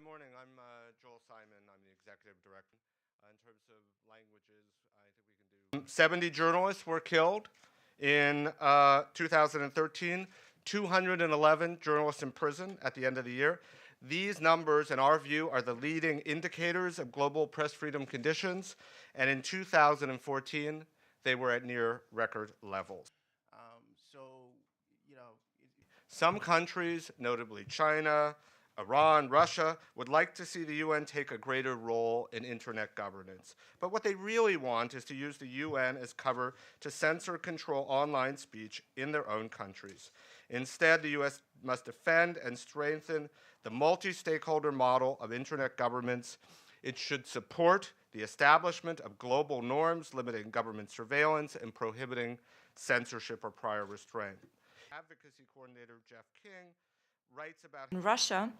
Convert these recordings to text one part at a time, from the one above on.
Good morning. I'm Joel Simon. I'm the executive director. In terms of languages, I think we can do 70 journalists were killed in 2013, 211 journalists in prison at the end of the year. These numbers, in our view, are the leading indicators of global press freedom conditions, and in 2014, they were at near record levels. So, you know, some countries, notably China, Iran, Russia, would like to see the UN take a greater role in internet governance. But what they really want is to use the UN as cover to censor control online speech in their own countries. Instead, the US must defend and strengthen the multi-stakeholder model of internet governments. It should support the establishment of global norms limiting government surveillance and prohibiting censorship or prior restraint. Advocacy coordinator Jeff King writes about in Russia,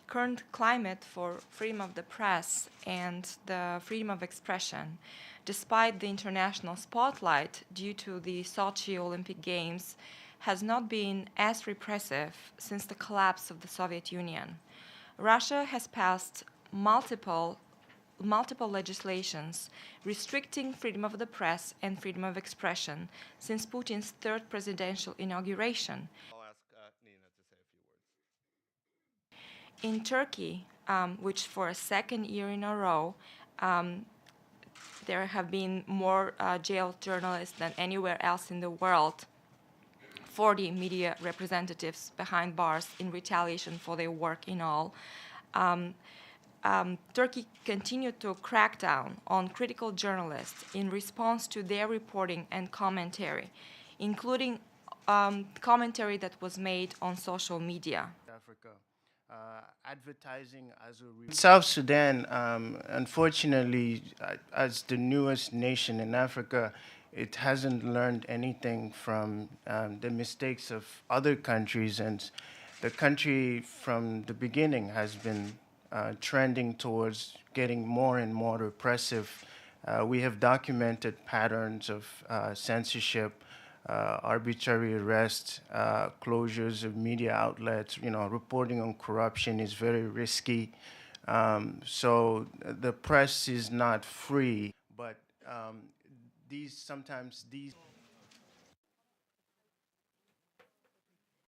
current climate for freedom of the press and the freedom of expression, despite the international spotlight due to the Sochi Olympic Games, has not been as repressive since the collapse of the Soviet Union. Russia has passed multiple legislations restricting freedom of the press and freedom of expression since Putin's third presidential inauguration. I'll ask Nina to say a few words. In Turkey, which for a second year in a row, there have been more jailed journalists than anywhere else in the world, 40 media representatives behind bars in retaliation for their work in all. Turkey continued to crack down on critical journalists in response to their reporting and commentary, including commentary that was made on social media. Africa. Advertising as a South Sudan, unfortunately, as the newest nation in Africa, it hasn't learned anything from the mistakes of other countries, and the country from the beginning has been trending towards getting more and more repressive. We have documented patterns of censorship, arbitrary arrests, closures of media outlets. Reporting on corruption is very risky. So the press is not free, but sometimes these